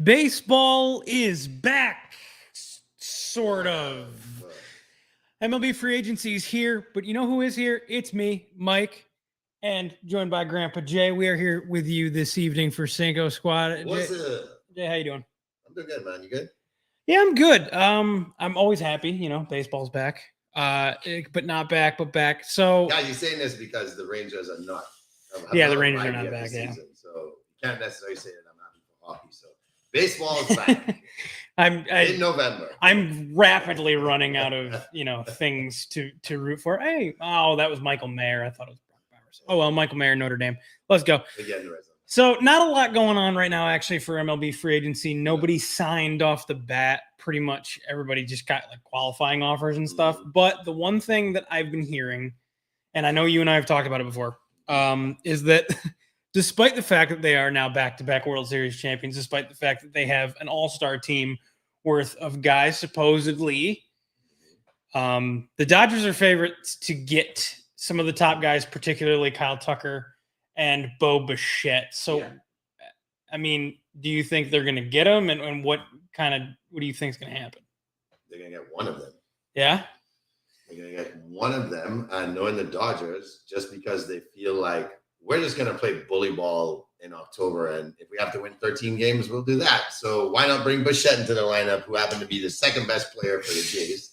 Baseball is back, sort of. MLB Free Agency is here, but you know who is here? It's me, Mike, and joined by Grandpa Jay. We are here with you this evening for Cinco Squad. What's Jay, how you doing? I'm doing good, man. You good? Yeah, I'm good. I'm always happy. You know, baseball's back. But not back, but back. So yeah, you're saying this because the Rangers are not. The Rangers are not back. Yeah. Season, so you can't necessarily say that I'm happy for hockey. So baseball is back. In November. I'm rapidly running out of things to root for. Hey, that was Michael Mayer. I thought it was Brock Bowers. Oh well, Michael Mayer, Notre Dame. Let's go. So not a lot going on right now, actually, for MLB Free Agency. Nobody signed off the bat. Pretty much everybody just got like qualifying offers and stuff. But the one thing that I've been hearing, and I know you and I have talked about it before, is that despite the fact that they are now back-to-back World Series champions, despite the fact that they have an all-star team worth of guys, supposedly, the Dodgers are favorites to get some of the top guys, particularly Kyle Tucker and Bo Bichette. So, I mean, do you think they're going to get them? And what do you think is going to happen? They're going to get one of them. Yeah? They're going to get one of them. And knowing the Dodgers, just because they feel like we're just going to play bully ball in October. And if we have to win 13 games, we'll do that. So why not bring Bichette into the lineup, who happened to be the second best player for the Jays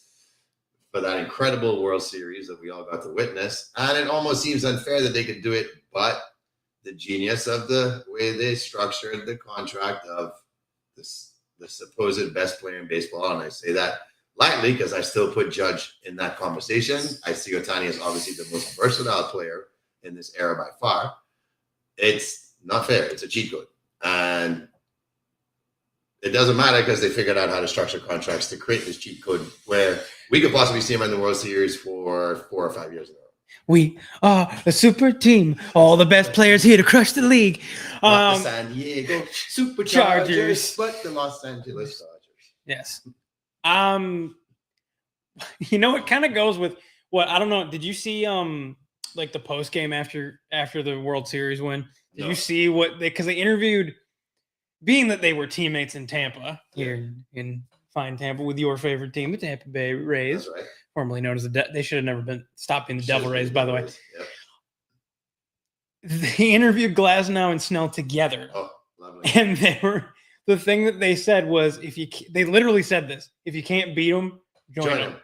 for that incredible World Series that we all got to witness. And it almost seems unfair that they could do it, but the genius of the way they structured the contract of the supposed best player in baseball, and I say that lightly because I still put Judge in that conversation. I see Ohtani as obviously the most versatile player in this era by far. It's not fair. It's a cheat code. And it doesn't matter because they figured out how to structure contracts to create this cheat code where we could possibly see him in the World Series for 4 or 5 years in a row. We are a super team. All the best players here to crush the league. Not the San Diego Superchargers, but the Los Angeles Dodgers. Yes. It kind of goes with what I don't know. Did you see like the post game after the World Series win? Did you see what because they interviewed, being that they were teammates in Tampa here in fine Tampa with your favorite team, the Tampa Bay Rays. That's right. Formerly known as they should have never stopped being the Devil Rays, by the way. Yep. They interviewed Glasnow and Snell together. Oh, lovely. And the thing that they said was, they literally said this: if you can't beat them, join them.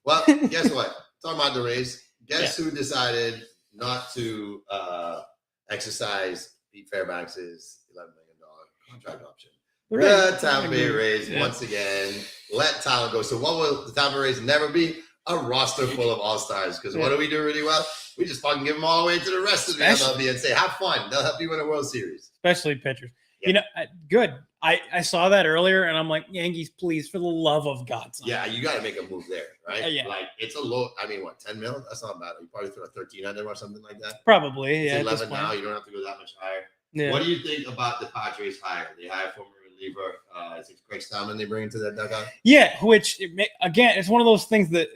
Well, guess what? Talking about the Rays, guess who decided not to exercise Pete Fairbanks' $11 million contract option? The Tampa Bay Rays, once again, let talent go. So what will the Tampa Rays never be? A roster full of all-stars. Because what do we do really well? We just fucking give them all the way to the rest of the MLB and say, have fun. They'll help you win a World Series. Especially pitchers. Yeah. Good. I saw that earlier, and I'm like, Yankees, please, for the love of God. Yeah, you got to make a move there, right? Yeah. Like, it's a low, 10 mil? That's not bad. You probably throw a 13 on them or something like that. Probably, it's 11 now. You don't have to go that much higher. Yeah. What do you think about the Padres hire? They hire former reliever, is it Craig Stammen they bring into that dugout? Yeah, which, again, it's one of those things that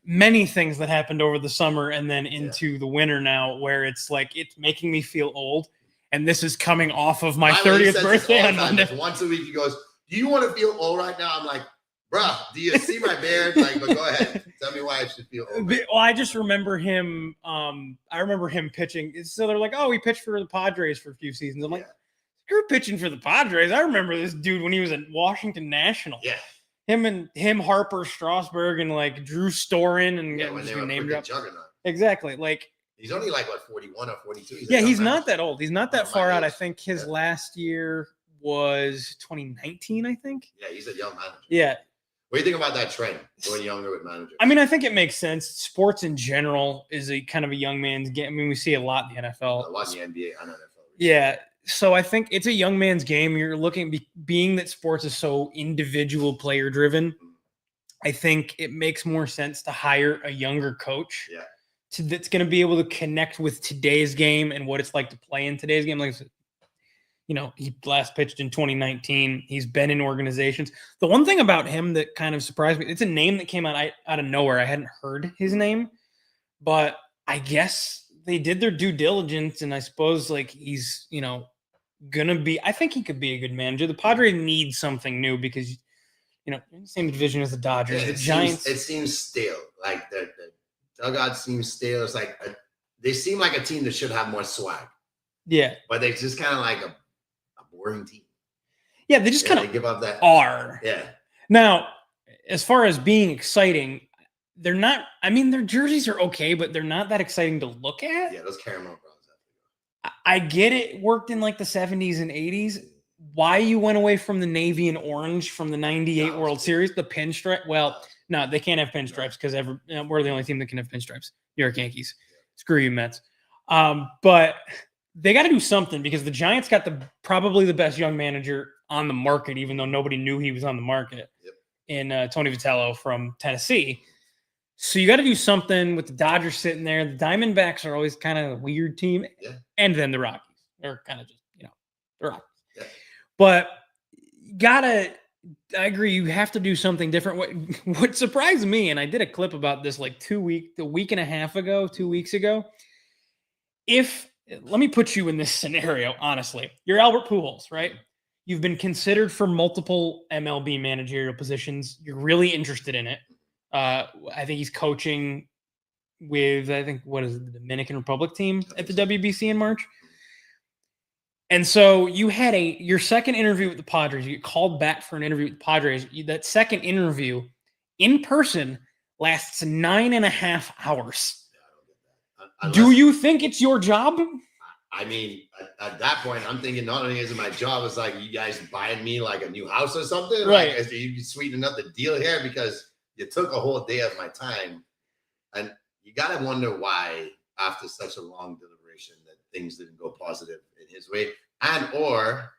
many things that happened over the summer and then into the winter now, where it's like it's making me feel old, and this is coming off of my 30th birthday on Monday. Once a week he goes, do you want to feel old right now? I'm like, bruh, do you see my beard? Like, but go ahead, tell me why I should feel old. Well, I just remember him pitching. So they're like, oh, he pitched for the Padres for a few seasons. I'm like, you're pitching for the Padres. I remember this dude when he was at Washington National. Yeah. Him, Harper, Strasburg, and like Drew Storen, and when they were named juggernaut. Exactly. Like he's only like 41 or 42. He's not that old. He's not that far out. I think his last year was 2019. I think. Yeah, he's a young manager. Yeah. What do you think about that trend, going younger with managers? I mean, I think it makes sense. Sports in general is a kind of a young man's game. I mean, we see a lot in the NFL. A lot in the NBA and NFL. Yeah. So I think it's a young man's game. You're looking, being that sports is so individual player driven, I think it makes more sense to hire a younger coach that's going to be able to connect with today's game and what it's like to play in today's game. Like, he last pitched in 2019. He's been in organizations. The one thing about him that kind of surprised me, it's a name that came out of nowhere. I hadn't heard his name, but I guess they did their due diligence, and I suppose like he's, I think he could be a good manager. The Padres need something new because, same division as the Dodgers. The Giants. It seems stale. Like the dugout seems stale. It's like they seem like a team that should have more swag. Yeah. But they just kind of like a boring team. Yeah, they just kind of give up that are. Yeah. Now, as far as being exciting, they're not. I mean, their jerseys are okay, but they're not that exciting to look at. Yeah, those caramel browns. I get it. Worked in like the 70s and 80s. Why you went away from the navy and orange from the 98 World Series, the pinstripe? Well, no, they can't have pinstripes because we're the only team that can have pinstripes. New York Yankees. Screw you, Mets. But they got to do something because the Giants got probably the best young manager on the market, even though nobody knew he was on the market, in Tony Vitello from Tennessee. So you got to do something with the Dodgers sitting there. The Diamondbacks are always kind of a weird team. Yeah. And then the Rockies are kind of just, the Rockies. Yeah. But I agree, you have to do something different. What surprised me, and I did a clip about this like 2 weeks ago. Let me put you in this scenario, honestly. You're Albert Pujols, right? You've been considered for multiple MLB managerial positions. You're really interested in it. I think he's coaching with, the Dominican Republic team at the WBC in March. And so you had your second interview with the Padres. You get called back for an interview with the Padres. That second interview in person lasts 9.5 hours. Do you think it's your job? I mean, at that point, I'm thinking not only is it my job, it's like you guys buying me like a new house or something. Right. Like, you sweeten up the deal here because you took a whole day of my time. And you got to wonder why, after such a long deliberation, that things didn't go positive in his way. Or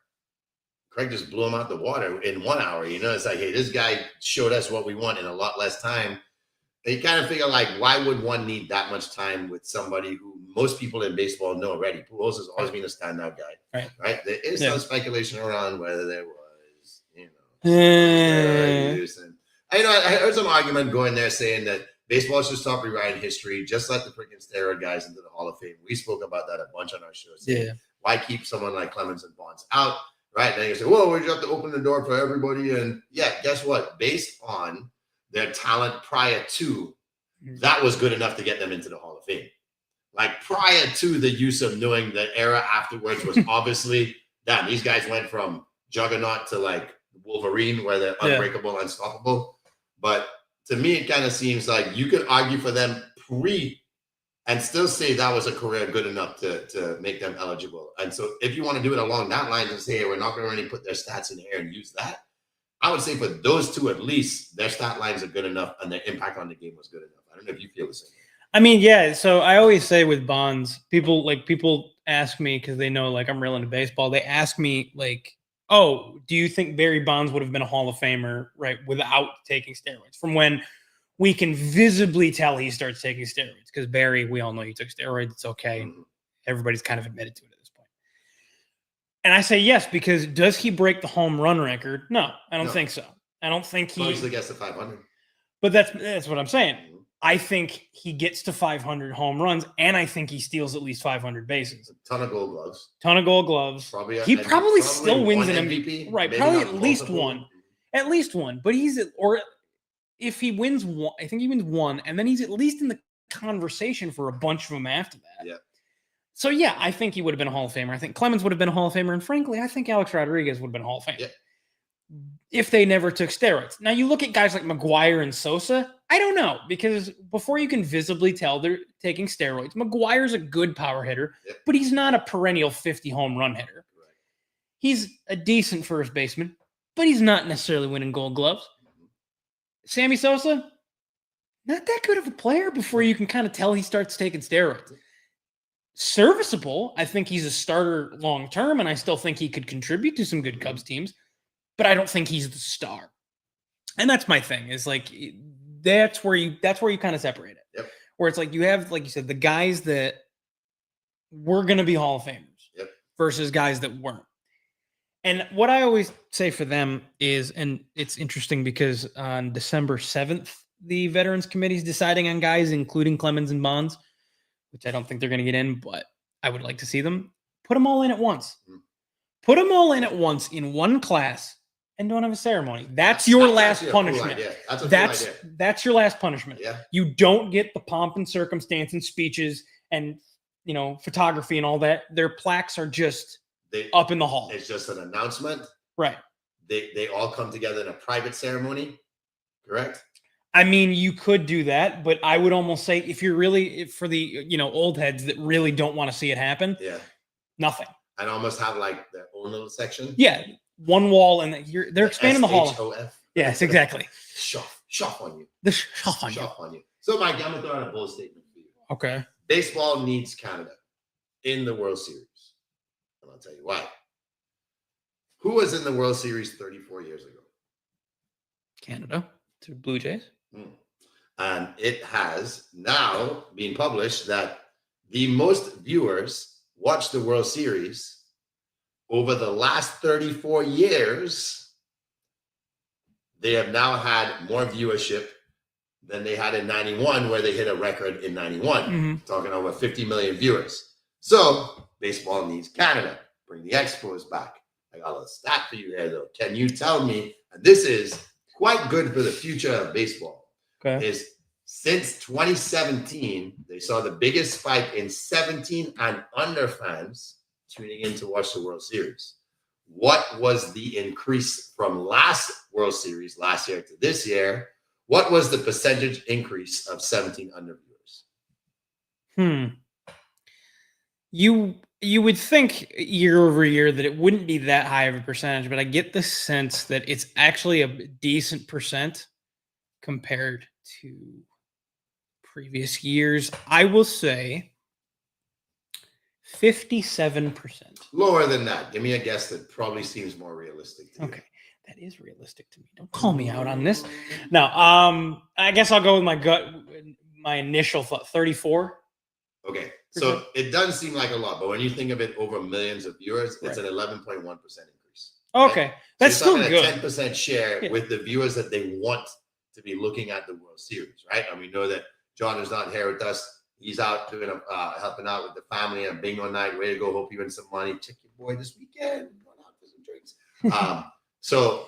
Craig just blew him out the water in 1 hour. It's like, hey, this guy showed us what we want in a lot less time. And you kind of figure, like, why would one need that much time with somebody who most people in baseball know already? Pujols has always been a standout guy. Right? There is some speculation around whether there was, use. And I heard some argument going there saying that baseball should stop rewriting history. Just let the freaking steroid guys into the Hall of Fame. We spoke about that a bunch on our show. Why keep someone like Clemens and Bonds out? Right? And you say, well, we just have to open the door for everybody. And guess what? Based on their talent prior to, that was good enough to get them into the Hall of Fame. Like prior to the use of knowing the era afterwards was obviously done. These guys went from juggernaut to like Wolverine, where they're unbreakable, unstoppable. But to me, it kind of seems like you could argue for them and still say that was a career good enough to make them eligible. And so if you want to do it along that line and say, hey, we're not going to really put their stats in here and use that, I would say for those two, at least, their stat lines are good enough and their impact on the game was good enough. I don't know if you feel the same. I mean, yeah. So I always say with Bonds, people ask me, because they know like I'm real into baseball. They ask me like, oh, do you think Barry Bonds would have been a Hall of Famer, right, without taking steroids? From when we can visibly tell he starts taking steroids, because Barry, we all know he took steroids. It's okay. Everybody's kind of admitted to it at this point. And I say yes, because does he break the home run record? No, I don't think so. I don't think he usually gets to 500. But that's what I'm saying. I think he gets to 500 home runs, and I think he steals at least 500 bases. A ton of Gold Gloves. He probably still wins an MVP. Right, Maybe probably at least one. At least one. But if he wins one, I think he wins one, and then he's at least in the conversation for a bunch of them after that. Yeah. So, yeah, I think he would have been a Hall of Famer. I think Clemens would have been a Hall of Famer. And frankly, I think Alex Rodriguez would have been a Hall of Famer. Yeah. If they never took steroids. Now, you look at guys like McGwire and Sosa. I don't know, because before you can visibly tell they're taking steroids, McGuire's a good power hitter, but he's not a perennial 50 home run hitter. Right. He's a decent first baseman, but he's not necessarily winning Gold Gloves. Sammy Sosa, not that good of a player before you can kind of tell he starts taking steroids. Serviceable. I think he's a starter long term, and I still think he could contribute to some good Cubs teams, but I don't think he's the star. And that's my thing, is like that's where you kind of separate it. Yep. Where it's like you have, like you said, the guys that were going to be Hall of Famers versus guys that weren't. And what I always say for them is, and it's interesting because on December 7th, the Veterans Committee is deciding on guys, including Clemens and Bonds, which I don't think they're going to get in, but I would like to see them. Put them all in at once. Put them all in at once in one class and don't have a ceremony. That's your last punishment. That's your last punishment. Yeah. You don't get the pomp and circumstance and speeches and photography and all that. Their plaques are just up in the hall. It's just an announcement. Right. They all come together in a private ceremony, correct? I mean, you could do that, but I would almost say if for the old heads that really don't want to see it happen, nothing. And almost have like their own little section. Yeah, one wall, and they're expanding the hall. SHOF. Yes, exactly. Shove on you. The shove on you. So, Mike, I'm gonna throw out a bold statement for you. Okay. Baseball needs Canada in the World Series, and I'll tell you why. Who was in the World Series 34 years ago? Canada. To Blue Jays. And it has now been published that the most viewers watched the World Series over the last 34 years. They have now had more viewership than they had in 91, where they hit a record in 91, talking over 50 million viewers. So baseball needs Canada. Bring the Expos back. I got a stat for you there, though. Can you tell me, and this is quite good for the future of baseball, is since 2017, they saw the biggest spike in 17 and under fans tuning in to watch the World Series. What was the increase from last World Series last year to this year? What was the percentage increase of 17 under viewers? You would think year over year that it wouldn't be that high of a percentage, but I get the sense that it's actually a decent percent compared to previous years. I will say 57%. Lower than that. Give me a guess that probably seems more realistic to you. Okay. That is realistic to me. Don't call me out on this. No, I guess I'll go with my initial thought, 34. Okay. So it doesn't seem like a lot, but when you think of it over millions of viewers, it's an 11.1% increase. Okay. Right? That's so still good. 10% share with the viewers that they want to be looking at the World Series, right? And we know that John is not here with us. He's out doing helping out with the family and bingo night. Way to go. Hope you win some money. Check your boy this weekend. Going out for some drinks. So,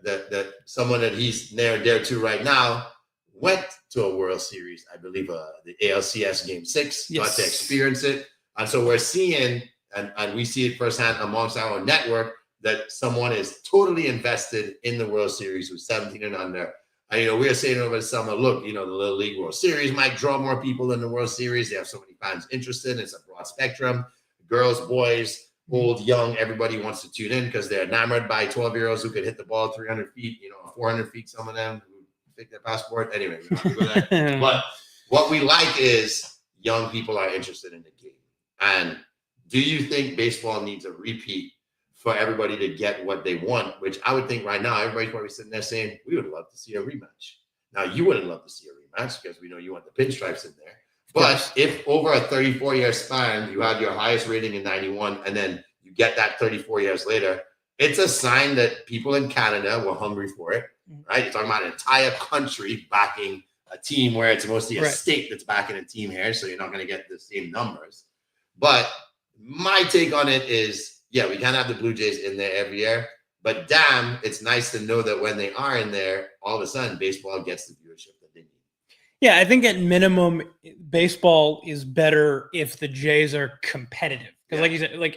that someone that he's near and dear to right now went to a World Series, I believe the ALCS Game 6, got to experience it. And so we're seeing, and we see it firsthand amongst our network, that someone is totally invested in the World Series who's 17 and under. And, we are saying over the summer, look, the Little League World Series might draw more people than the World Series. They have so many fans interested. It's a broad spectrum. Girls, boys, old, young, everybody wants to tune in because they're enamored by 12-year-olds who could hit the ball 300 feet, 400 feet, some of them who take their passport. Anyway, we don't have to go there. But what we like is young people are interested in the game. And do you think baseball needs a repeat for everybody to get what they want? Which I would think right now, everybody's probably sitting there saying, we would love to see a rematch. Now, you wouldn't love to see a rematch because we know you want the pinstripes in there. But if over a 34-year span, you have your highest rating in 91, and then you get that 34 years later, it's a sign that people in Canada were hungry for it, right? You're talking about an entire country backing a team where it's mostly a state that's backing a team here, so you're not going to get the same numbers. But my take on it is, we can't have the Blue Jays in there every year, but damn, it's nice to know that when they are in there, all of a sudden, baseball gets the viewership that they need. Yeah, I think at minimum, baseball is better if the Jays are competitive. Because like you said,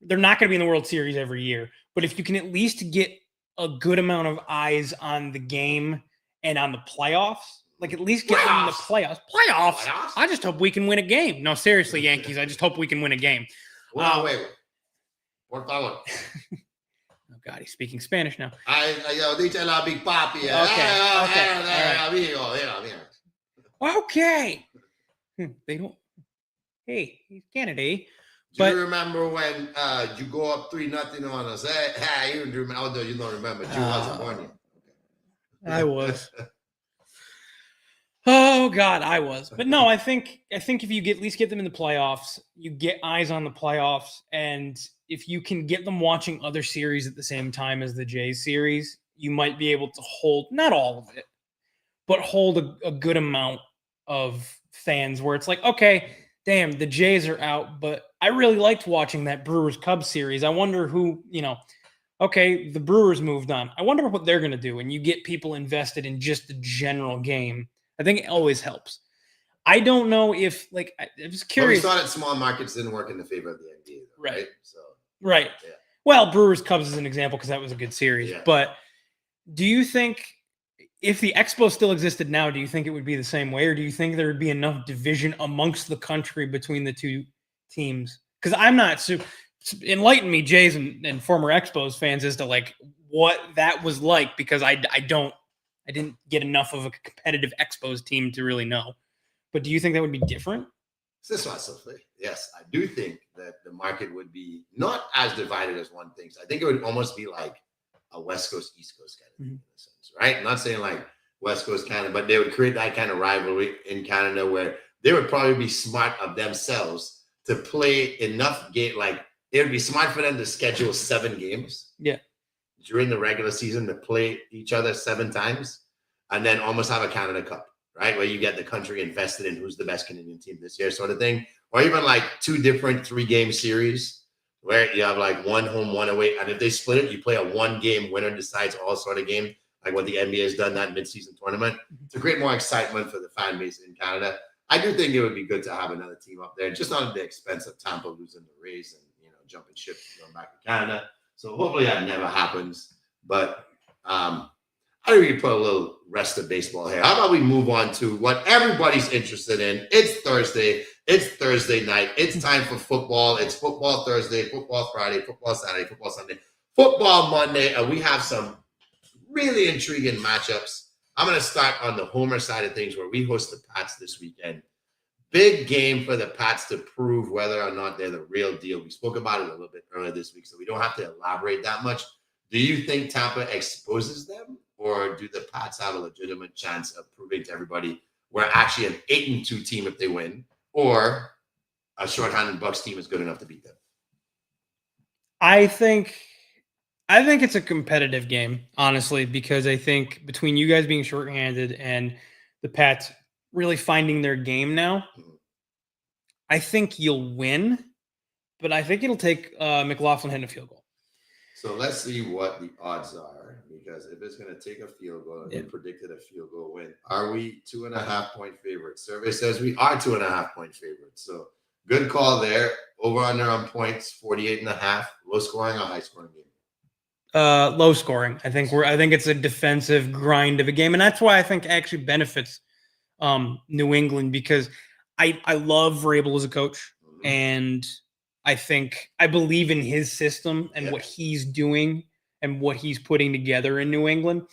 they're not going to be in the World Series every year. But if you can at least get a good amount of eyes on the game and on the playoffs, at least get in the playoffs. Playoffs? I just hope we can win a game. No, seriously, Yankees, I just hope we can win a game. Wait. Por favor. Oh, God, he's speaking Spanish now. Yo dice la big papi. Okay. They don't. Hey, he's Kennedy. Do you remember when you go up 3-0 on us? Hey, you don't remember. Although you don't remember, you wasn't born yet. I was. Oh God, I was. But no, I think if you at least get them in the playoffs, you get eyes on the playoffs, and if you can get them watching other series at the same time as the Jays series, you might be able to hold not all of it, but hold a good amount of fans where it's like, okay, damn, the Jays are out, but I really liked watching that Brewers-Cubs series. I wonder who, okay, the Brewers moved on. I wonder what they're going to do. And you get people invested in just the general game. I think it always helps. I don't know if, I was curious. But we saw that small markets didn't work in the favor of the NBA, though, right? So, right. Yeah. Well, Brewers-Cubs is an example because that was a good series. Yeah. But do you think if the Expo still existed now, do you think it would be the same way? Or do you think there would be enough division amongst the country between the two teams? Because I'm not super... Enlighten me, Jays and former Expos fans, as to what that was like, because I didn't get enough of a competitive Expos team to really know. But do you think that would be different? Yes, I do think that the market would be not as divided as one thinks. I think it would almost be like a West Coast, East Coast kind of thing, in a sense, right? I'm not saying like West Coast Canada, but they would create that kind of rivalry in Canada where they would probably be smart of themselves to play enough game. It would be smart for them to schedule 7 games. Yeah. During the regular season to play each other 7 times and then almost have a Canada Cup, right? Where you get the country invested in who's the best Canadian team this year, sort of thing. Or even 2 different 3-game series where you have 1 home, 1 away. And if they split it, you play a 1-game winner decides all sort of game, like what the NBA has done, that midseason tournament, to create more excitement for the fan base in Canada. I do think it would be good to have another team up there, just not at the expense of Tampa losing the Rays and jumping ship going back to Canada. So hopefully that never happens. But I think we can put a little rest of baseball here. How about we move on to what everybody's interested in? It's Thursday. It's Thursday night. It's time for football. It's football Thursday, football Friday, football Saturday, football Sunday, football Monday. And we have some really intriguing matchups. I'm going to start on the Homer side of things where we host the Pats this weekend. Big game for the Pats to prove whether or not they're the real deal. We spoke about it a little bit earlier this week, so we don't have to elaborate that much. Do you think Tampa exposes them, or do the Pats have a legitimate chance of proving to everybody we're actually an 8-2 team if they win, or a shorthanded Bucs team is good enough to beat them? I think it's a competitive game, honestly, because I think between you guys being shorthanded and the Pats really finding their game now, I think you'll win, but I think it'll take McLaughlin hitting a field goal. So let's see what the odds are, because if it's going to take a field goal, and we predicted a field goal win, are we 2.5-point favorites? Survey says we are 2.5-point favorites. So good call there. Over under on points, 48.5. Low scoring or high scoring game? Low scoring. I think it's a defensive grind of a game, and that's why I think it actually benefits New England, because I love Vrabel as a coach, and I believe in his system and what he's doing and what he's putting together in New England.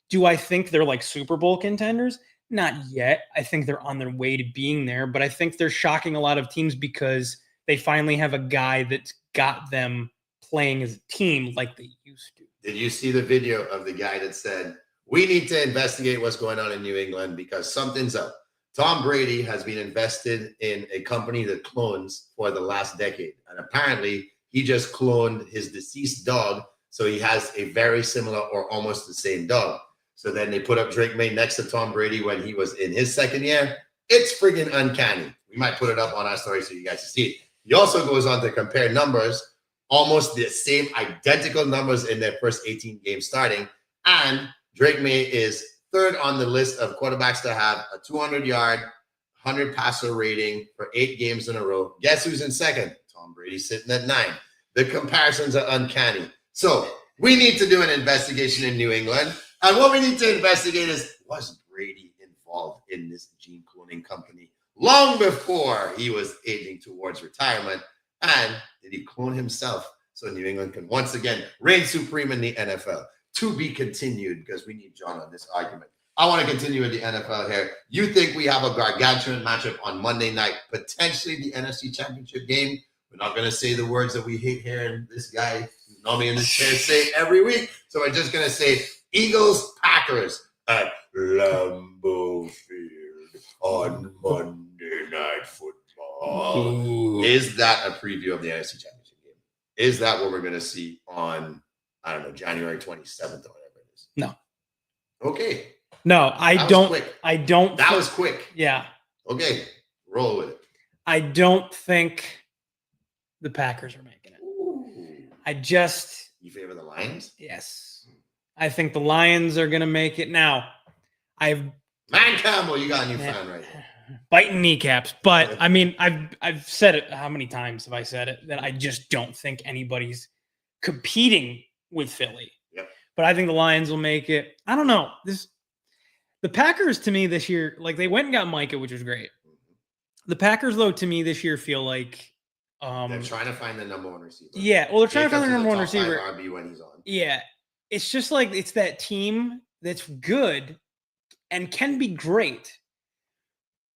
Do I think they're Super Bowl contenders? Not yet. I think they're on their way to being there, but I think they're shocking a lot of teams because they finally have a guy that's got them playing as a team like they used to. Did you see the video of the guy that said, we need to investigate what's going on in New England because something's up? Tom Brady has been invested in a company that clones for the last decade. And apparently he just cloned his deceased dog. So he has a very similar or almost the same dog. So then they put up Drake May next to Tom Brady when he was in his second year. It's friggin' uncanny. We might put it up on our story so you guys can see it. He also goes on to compare numbers, almost the same identical numbers in their first 18 games starting. And Drake May is third on the list of quarterbacks to have a 200-yard, 100-passer rating for 8 games in a row. Guess who's in second? Tom Brady sitting at 9. The comparisons are uncanny. So we need to do an investigation in New England. And what we need to investigate is, was Brady involved in this gene cloning company long before he was aging towards retirement? And did he clone himself so New England can once again reign supreme in the NFL? To be continued, because we need John on this argument. I want to continue with the NFL here. You think we have a gargantuan matchup on Monday night, potentially the NFC Championship game? We're not going to say the words that we hate hearing this guy who's normally in this chair say every week. So we're just going to say Eagles-Packers at Lambeau Field on Monday Night Football. Ooh. Is that a preview of the NFC Championship game? Is that what we're going to see on, I don't know, January 27th or whatever it is? No. Okay. No, I don't. I don't. That was quick. Yeah. Okay. Roll with it. I don't think the Packers are making it. Ooh. You favor the Lions? Yes. I think the Lions are going to make it. Now, Man Campbell, you got a new fan right here. Biting kneecaps. But, I mean, I've said it. How many times have I said it? That I just don't think anybody's competing with Philly. Yep. But I think the Lions will make it. I don't know. The Packers, to me, this year, like, they went and got Micah, which was great. The Packers, though, to me, this year feel like they're trying to find the number one receiver. Yeah, well, they're trying to find the number one receiver. RB when he's on. Yeah, it's just like it's that team that's good and can be great,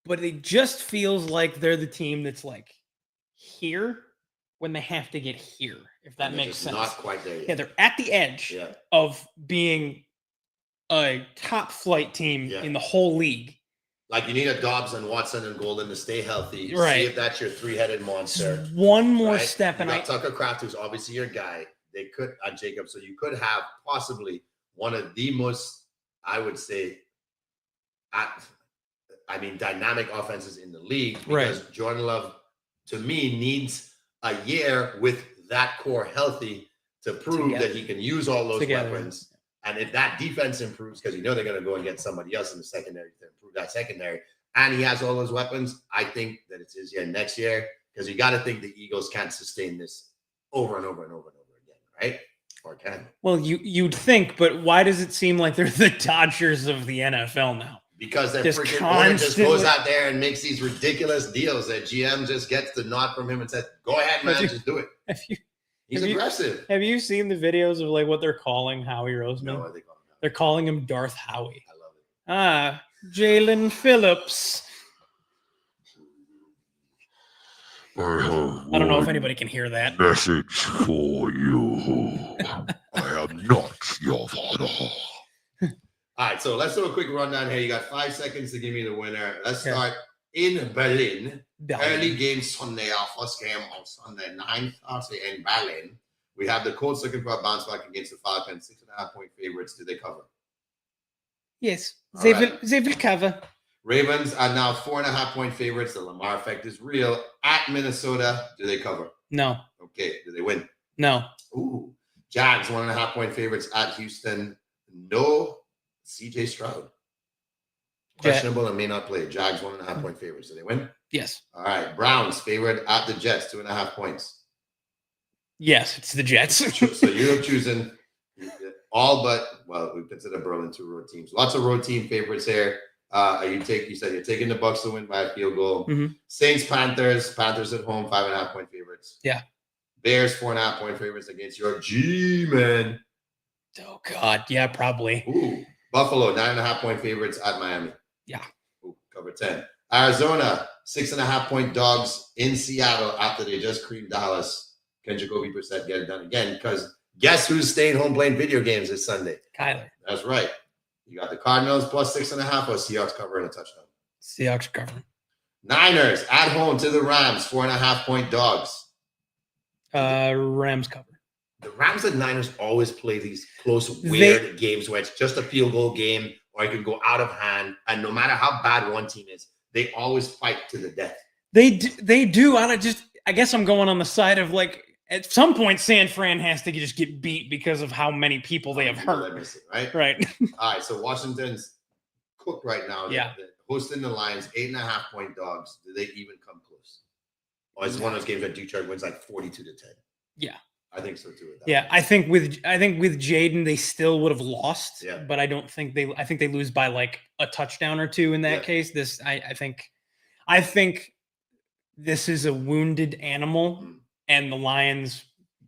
but it just feels like they're the team that's like here when they have to get here. If that makes sense. Not quite there yet. Yeah, they're at the edge of being a top flight team in the whole league. Like you need a Dobbs and Watson and Golden to stay healthy. Right. See if that's your three-headed monster. One more step, you got Tucker Kraft, who's obviously your guy. They could Jacob, so you could have possibly one of the most, I would say, dynamic offenses in the league. Because Jordan Love, to me, needs a year with that core healthy to prove that he can use all those weapons. And if that defense improves, because they're going to go and get somebody else in the secondary to improve that secondary, and he has all those weapons, I think that it's his year next year, because you got to think the Eagles can't sustain this over and over and over and over again, right? Or can? Well, you'd think, but why does it seem like they're the Dodgers of the NFL now? Because that freaking owner just goes out there and makes these ridiculous deals that GM just gets the nod from him and says, go ahead, man, just do it. He's aggressive. Have you seen the videos of like what they're calling Howie Roseman? No, what are they calling him? They're calling him Darth Howie. I love it. Jalen Phillips. I don't know if anybody can hear that. Message for you. I am not your father. All right, so let's do a quick rundown here. You got 5 seconds to give me the winner. Let's start in Berlin. Early game Sunday, our first game on Sunday, 9:30 in Berlin. We have the Colts looking for a bounce back against the Falcons, 6.5-point favorites. Do they cover? Yes, they will cover. Ravens are now 4.5-point favorites. The Lamar effect is real. At Minnesota, do they cover? No. Okay, do they win? No. Ooh. Jags, 1.5-point favorites at Houston. No CJ Stroud. Questionable and may not play. Jags 1.5-point favorites. Do they win? Yes. All right. Browns favored at the Jets, 2.5 points. Yes, it's the Jets. So you're choosing all but, well, we consider Berlin 2 road teams. Lots of road team favorites here. You said you're taking the Bucs to win by a field goal. Mm-hmm. Saints, Panthers at home, 5.5-point favorites. Yeah. Bears, 4.5-point favorites against your G-men. Oh, God. Yeah, probably. Ooh. Buffalo, 9.5-point favorites at Miami. Yeah. Ooh, cover 10. Arizona, 6.5-point dogs in Seattle after they just creamed Dallas. Can Jacoby Brissett get it done again? Because guess who's staying home playing video games this Sunday? Kyler. That's right. You got the Cardinals plus 6.5 or Seahawks covering a touchdown. Seahawks covering. Niners at home to the Rams, 4.5-point dogs. Rams cover. The Rams and Niners always play these close, weird games where it's just a field goal game or it can go out of hand. And no matter how bad one team is, they always fight to the death. They do. I guess I'm going on the side of like, at some point, San Fran has to just get beat because of how many people they have hurt. Right? Right. All right. So Washington's cooked right now. Yeah. They're hosting the Lions, 8.5-point dogs. Do they even come close? Or is it one of those games that Detroit wins like 42-10? Yeah. I think so too. Yeah, I think with Jaden, they still would have lost. Yeah. But I think they lose by like a touchdown or two in that case. I think this is a wounded animal, and the Lions,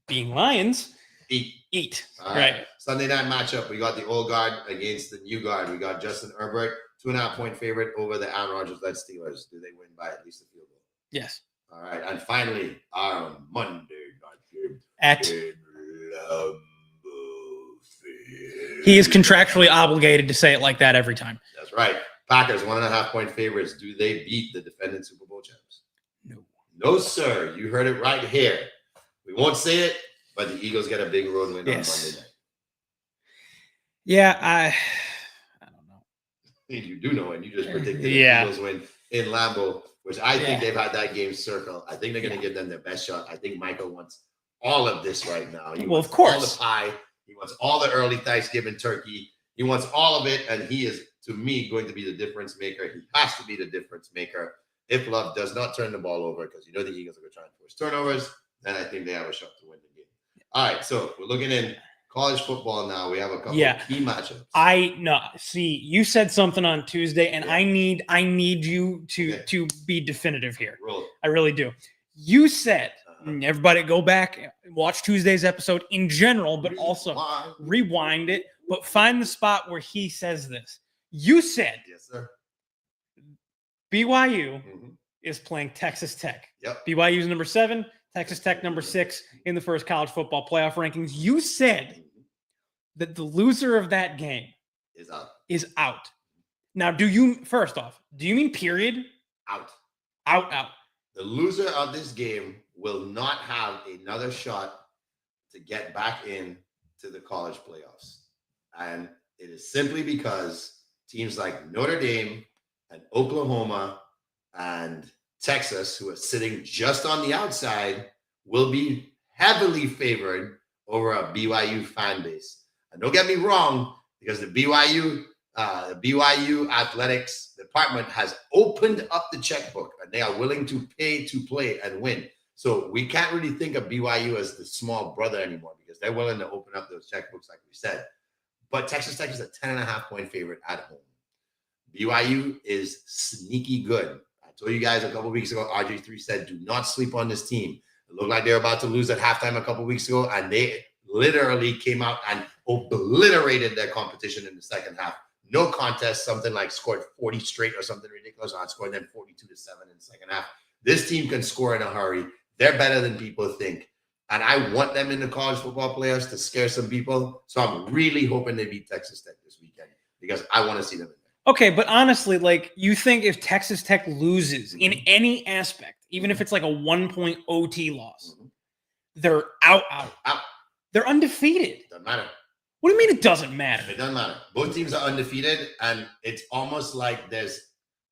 being Lions, eat. All right. Sunday night matchup. We got the old guard against the new guard. We got Justin Herbert, 2.5-point favorite over the Aaron Rodgers-led Steelers. Do they win by at least a field goal? Yes. All right. And finally, our Monday night game. At he is contractually obligated to say it like that every time. That's right. Packers 1.5-point favorites. Do they beat the defending Super Bowl champs? No, sir. You heard it right here. We won't say it, but the Eagles get a big road win on Monday night. Yeah, I don't know. You do know, and you just predicted the Eagles win in Lambeau which I think they've had that game circled. I think they're going to give them their best shot. I think Michael wants all of this right now. He wants of course. all the pie. He wants all the early Thanksgiving turkey. He wants all of it, and he is, to me, going to be the difference maker. He has to be the difference maker. If Love does not turn the ball over, because you know the Eagles are going to try and force turnovers, then I think they have a shot to win the game. All right, so we're looking in college football now. We have a couple of key matchups. See, you said something on Tuesday, and I need you to be definitive here. I really do. You said, everybody go back and watch Tuesday's episode in general, but also rewind it, but find the spot where he says this. You said, yes, sir. BYU is playing Texas Tech. Yep. BYU is number 7, Texas Tech number 6 in the first college football playoff rankings. You said that the loser of that game is out. Now, first off, do you mean period? Out. Out. The loser of this game will not have another shot to get back in to the college playoffs. And it is simply because teams like Notre Dame and Oklahoma and Texas, who are sitting just on the outside, will be heavily favored over a BYU fan base. And don't get me wrong, because the BYU athletics department has opened up the checkbook and they are willing to pay to play and win. So we can't really think of BYU as the small brother anymore because they're willing to open up those checkbooks, like we said. But Texas Tech is a 10.5-point favorite at home. BYU is sneaky good. I told you guys a couple of weeks ago, RJ3 said, do not sleep on this team. It looked like they were about to lose at halftime a couple of weeks ago, and they literally came out and obliterated their competition in the second half. No contest, something like scored 40 straight or something ridiculous. Outscored them 42-7 in the second half. This team can score in a hurry. They're better than people think. And I want them in the college football playoffs to scare some people. So I'm really hoping they beat Texas Tech this weekend because I want to see them in there. Okay, but honestly, like, you think if Texas Tech loses in any aspect, even if it's like a 1-point OT loss, they're out. They're undefeated. Doesn't matter. What do you mean it doesn't matter? It doesn't matter. Both teams are undefeated, and it's almost like there's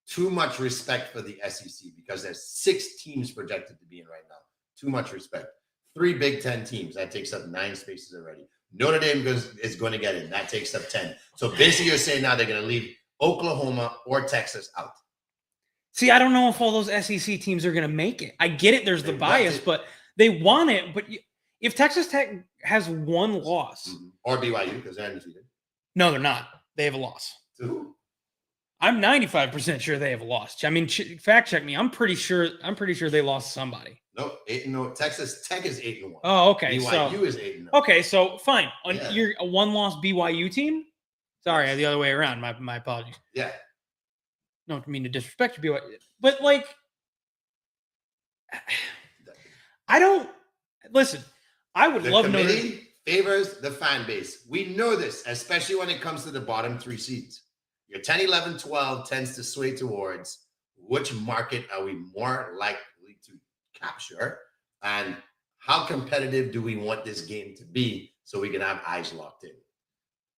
too much respect for the SEC because there's 6 teams projected to be in right now. Too much respect. 3 Big Ten teams. That takes up 9 spaces already. Notre Dame is going to get in. That takes up 10. So basically you're saying now they're going to leave Oklahoma or Texas out. See, I don't know if all those SEC teams are going to make it. I get it. There's the bias, but they want it. But if Texas Tech has 1 loss. Or BYU, because they're undefeated. No, they're not. They have a loss. To who? I'm 95% sure they have a loss. I mean, fact check me. I'm pretty sure they lost somebody. No, 8-0. Texas Tech is 8-1. Oh, okay. BYU is 8-0. Okay, so fine. You're a 1-loss BYU team? Sorry, the other way around. My apologies. Yeah. Don't mean to disrespect BYU, but like, I don't listen. I would love the Notre committee favors the fan base. We know this, especially when it comes to the bottom 3 seeds. Your 10, 11, 12 tends to sway towards which market are we more likely to capture and how competitive do we want this game to be so we can have eyes locked in.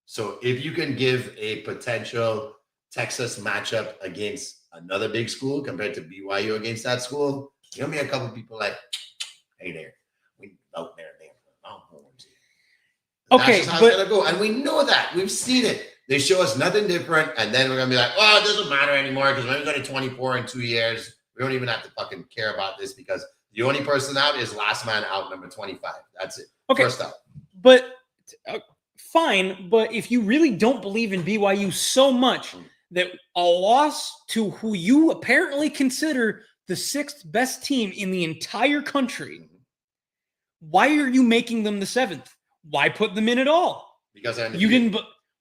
So if you can give a potential Texas matchup against another big school compared to BYU against that school, you'll be a couple of people like, hey there, we out there, damn. Okay, that's just how it's gonna go. And we know that. We've seen it. They show us nothing different, and then we're gonna be like, oh, it doesn't matter anymore because we're going to 24 in 2 years. We don't even have to fucking care about this because the only person out is last man out, number 25. That's it. Okay. First up. But fine, but if you really don't believe in BYU so much that a loss to who you apparently consider the 6th best team in the entire country, why are you making them the 7th? Why put them in at all? Because you didn't.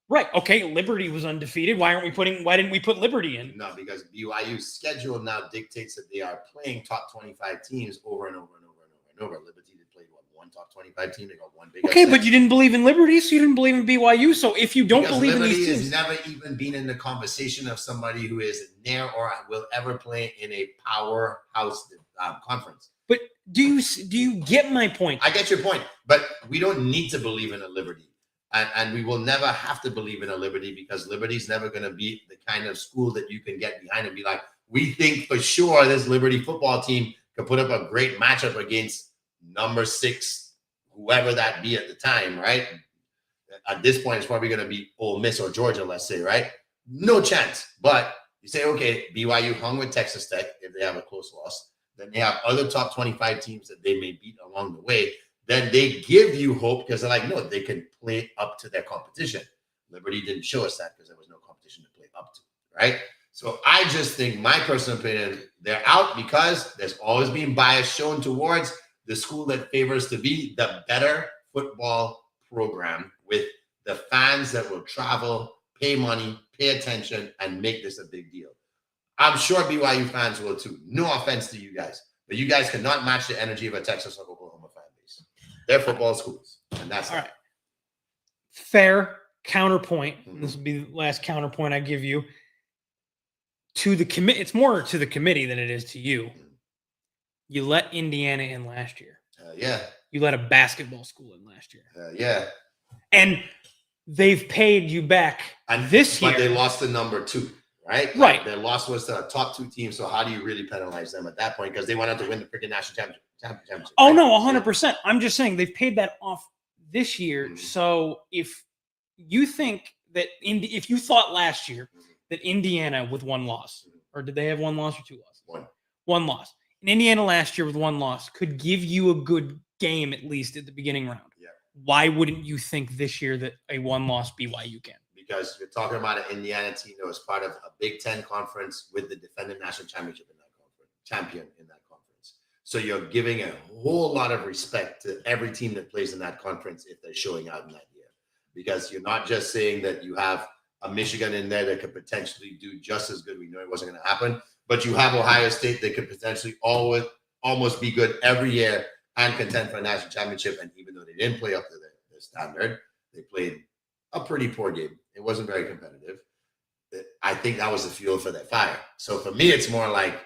Right. Okay. Liberty was undefeated. Why didn't we put Liberty in? No, because BYU's schedule now dictates that they are playing top 25 teams over and over and over and over and over. Liberty did play one top 25 team. They got one big. Okay, but you didn't believe in Liberty, so you didn't believe in BYU. So if you don't believe in these teams, has never even been in the conversation of somebody who is near or will ever play in a powerhouse conference. But do you get my point? I get your point, but we don't need to believe in a Liberty. And we will never have to believe in a Liberty because Liberty's never going to be the kind of school that you can get behind and be like, we think for sure this Liberty football team could put up a great matchup against number 6, whoever that be at the time, right? At this point, it's probably going to be Ole Miss or Georgia, let's say, right? No chance. But you say, okay, BYU hung with Texas Tech if they have a close loss. Then they have other top 25 teams that they may beat along the way. Then they give you hope because they're like, no, they can play up to their competition. Liberty didn't show us that because there was no competition to play up to, right? So I just think, my personal opinion, they're out because there's always been bias shown towards the school that favors to be the better football program with the fans that will travel, pay money, pay attention, and make this a big deal. I'm sure BYU fans will too. No offense to you guys, but you guys cannot match the energy of a Texas or Oklahoma fan base. They're football schools, and that's all right. Fair counterpoint. This will be the last counterpoint I give you. To the committee, it's more to the committee than it is to you. You let Indiana in last year. Yeah. You let a basketball school in last year. Yeah. And they've paid you back this year. But they lost to number 2, right? Right. Their loss was to a top 2 team. So how do you really penalize them at that point? Because they wanted to win the freaking national championship. Oh, right? no, 100%. I'm just saying they've paid that off this year. So if you think that if you thought last year that Indiana with 1 loss, or did they have 1 loss or 2 losses? 1 loss. And Indiana last year with 1 loss could give you a good game at least at the beginning round. Yeah. Why wouldn't you think this year that a 1-loss BYU can? Because you're talking about an Indiana team that was part of a Big Ten conference with the defending national championship in that conference, champion in that conference. So you're giving a whole lot of respect to every team that plays in that conference if they're showing out in that year. Because you're not just saying that you have a Michigan in there that could potentially do just as good. We know it wasn't going to happen. But you have Ohio State that could potentially almost be good every year and contend for a national championship. And even though they didn't play up to their standard, they played a pretty poor game. It wasn't very competitive. I think that was the fuel for their fire. So for me, it's more like,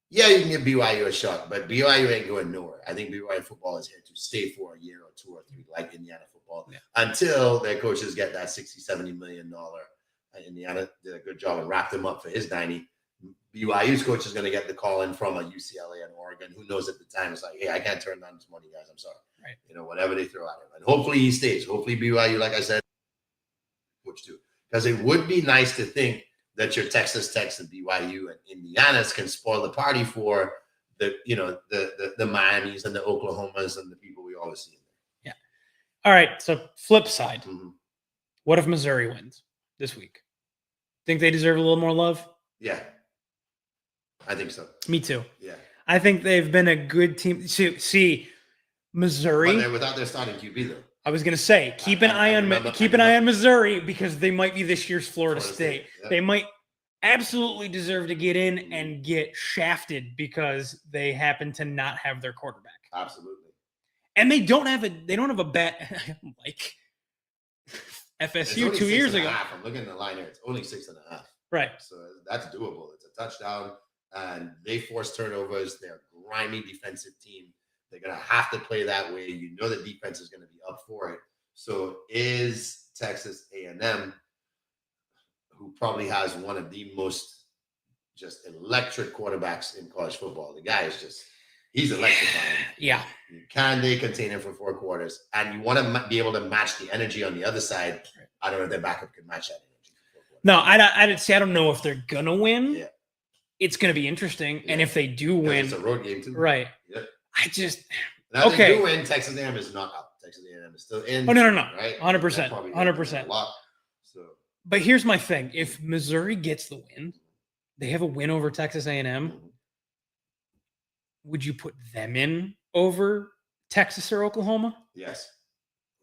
yeah, you can give BYU a shot, but BYU ain't going nowhere. I think BYU football is here to stay for a year or 2 or 3, like Indiana football, until their coaches get that $60-70 million. Indiana did a good job and wrapped him up for his 90. BYU's coach is going to get the call in from a UCLA and Oregon. Who knows at the time? It's like, hey, I can't turn down this money, guys. I'm sorry. Right. You know, whatever they throw at him. And hopefully he stays. Hopefully BYU, like I said, coach too. Because it would be nice to think that your Texas Techs and BYU and Indiana's can spoil the party for the Miamis and the Oklahomas and the people we always see in there. Yeah. All right. So flip side. What if Missouri wins this week? Think they deserve a little more love? Yeah. I think so. Me too. Yeah. I think they've been a good team. See, Missouri. But they're without their starting QB though. I was going to say, keep an eye on Missouri because they might be this year's Florida State. Yeah. They might absolutely deserve to get in and get shafted because they happen to not have their quarterback. Absolutely. And they don't have a bad like FSU 2 years ago. I'm looking at the line here. It's only 6.5. Right. So that's doable. It's a touchdown. And they force turnovers. They're a grimy defensive team. They're going to have to play that way. You know the defense is going to be up for it. So is Texas A&M, who probably has one of the most just electric quarterbacks in college football. The guy is just, he's electrifying. Yeah. Can they contain him for 4 quarters? And you want to be able to match the energy on the other side. I don't know if their backup can match that energy. No, I don't know if they're going to win. Yeah. It's going to be interesting. Yeah. And if they do win. It's a road game too. Right. Yeah. Now they do win. Texas A&M is not up. Texas A&M is still in. Oh, no. Right? 100%. 100%. But here's my thing. If Missouri gets the win, they have a win over Texas A&M. Would you put them in over Texas or Oklahoma? Yes.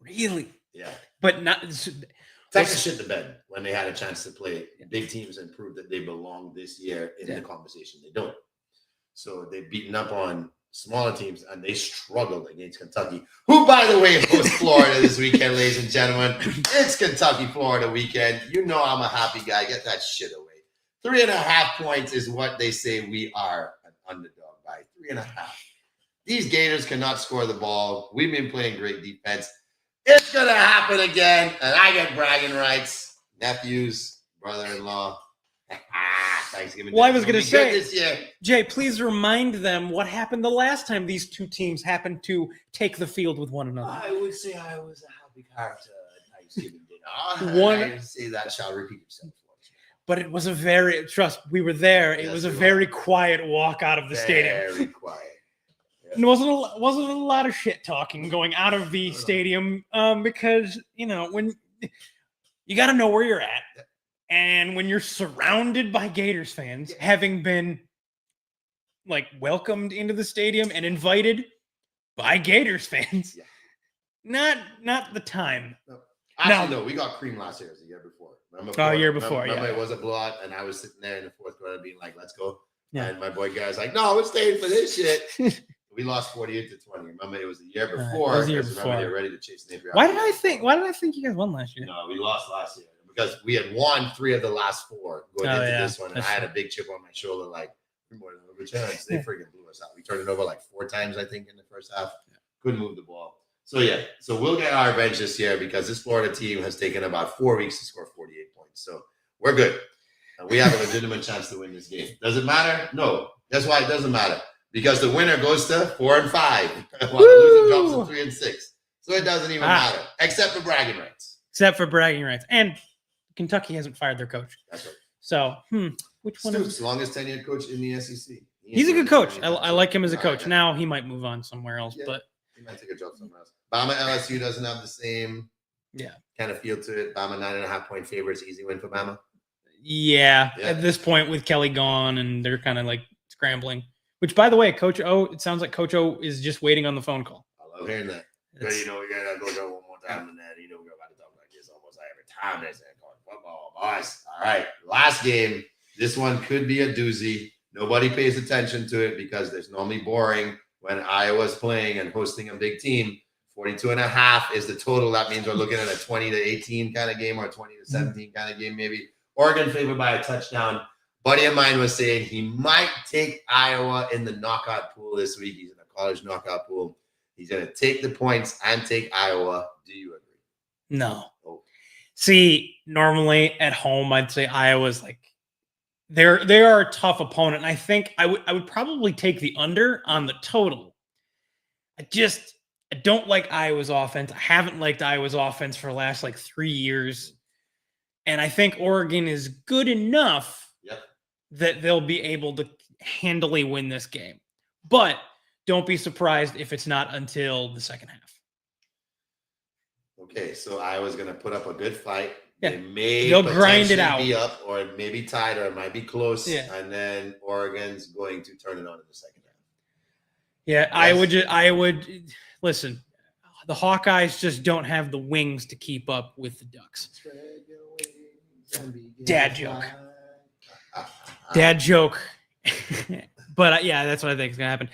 Really? Yeah. But not Texas shit the bed when they had a chance to play big teams and prove that they belong this year in the conversation. They don't. So they've beaten up on smaller teams and they struggled against Kentucky, who, by the way, hosts Florida this weekend, ladies and gentlemen. It's Kentucky, Florida weekend. You know I'm a happy guy. Get that shit away. 3.5 points is what they say we are an underdog by. 3.5. These Gators cannot score the ball. We've been playing great defense. It's going to happen again, and I get bragging rights. Nephews, brother-in-law. Thanksgiving. Well, I was going to say, this year. Jay, please remind them what happened the last time these two teams happened to take the field with one another. I would say I was a happy character at Thanksgiving dinner. I would say that shall repeat itself. But it was we were there. It was a very quiet walk out of the stadium. Very quiet. And it wasn't a lot of shit talking going out of the stadium because, when you got to know where you're at. And when you're surrounded by Gators fans, having been welcomed into the stadium and invited by Gators fans, not the time. No. Actually, no, we got cream last year. It was the year before. Remember, it was a blowout, and I was sitting there in the fourth quarter being like, "Let's go." Yeah. And my boy guy's like, "No, we're staying for this shit." We lost 48-20. Remember, it was the year before. It was the year before. Remember, they were ready to chase Napier. Why did I think you guys won last year? No, we lost last year because we had won 3 of the last 4 going into this one, and I had a big chip on my shoulder, more than a chance. They freaking blew us out. We turned it over 4 times, I think, in the first half. Couldn't move the ball. So we'll get our revenge this year because this Florida team has taken about 4 weeks to score 48 points. So we're good. And we have a legitimate chance to win this game. Does it matter? No. That's why it doesn't matter. Because the winner goes to 4 and 5, while the loser drops to 3 and 6. So it doesn't even matter, except for bragging rights. And Kentucky hasn't fired their coach. That's right. So, which one? Stoops, longest tenured coach in the SEC. He's a good coach. I like him as a coach. Now he might move on somewhere else, but he might take a job somewhere else. Bama LSU doesn't have the same kind of feel to it. Bama 9.5-point favorites, easy win for Bama. Yeah, at this point with Kelly gone and they're kind of scrambling. Which, by the way, Coach O, it sounds like Coach O is just waiting on the phone call. I love hearing that. But, we got to go one more time and then, we're about to talk like this almost every time they say college football, boys. All right, last game. This one could be a doozy. Nobody pays attention to it because there's normally boring when Iowa's playing and hosting a big team. 42.5 is the total. That means we're looking at a 20-18 kind of game or 20-17 kind of game maybe. Oregon favored by a touchdown. Buddy of mine was saying he might take Iowa in the knockout pool this week. He's in a college knockout pool. He's going to take the points and take Iowa. Do you agree? No. Oh. See, normally at home, I'd say Iowa's they are a tough opponent. And I think I would probably take the under on the total. I don't like Iowa's offense. I haven't liked Iowa's offense for the last 3 years. And I think Oregon is good enough that they'll be able to handily win this game. But don't be surprised if it's not until the second half. Okay, so Iowa's going to put up a good fight. Yeah. They'll grind it out. Be up, or it may be tied, or it might be close. Yeah. And then Oregon's going to turn it on in the second half. Yeah, I would listen. The Hawkeyes just don't have the wings to keep up with the Ducks. Dad joke. But that's what I think is going to happen.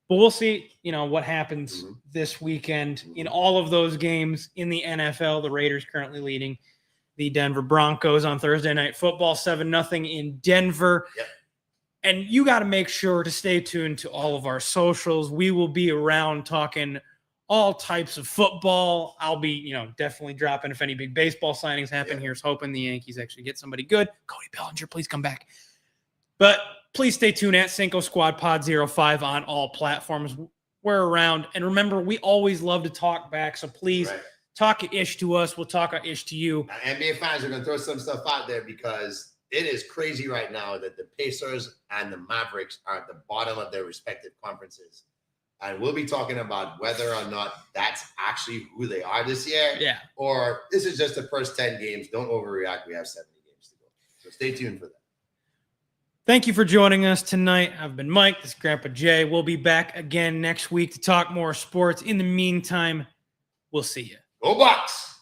But we'll see, what happens this weekend in all of those games in the NFL. The Raiders currently leading the Denver Broncos on Thursday Night Football, 7-0 in Denver. Yep. And you got to make sure to stay tuned to all of our socials. We will be around talking all types of football. I'll be, definitely dropping if any big baseball signings happen. Yeah. Here's hoping the Yankees actually get somebody good. Cody Bellinger, please come back. But please stay tuned at Cinco Squad Pod 05 on all platforms. We're around. And remember, we always love to talk back. So please talk ish to us. We'll talk ish to you. NBA fans are going to throw some stuff out there because it is crazy right now that the Pacers and the Mavericks are at the bottom of their respective conferences. And we'll be talking about whether or not that's actually who they are this year. Yeah. Or this is just the first 10 games. Don't overreact. We have 70 games to go. So stay tuned for that. Thank you for joining us tonight. I've been Mike. This is Grandpa Jay. We'll be back again next week to talk more sports. In the meantime, we'll see you. Go Bucks!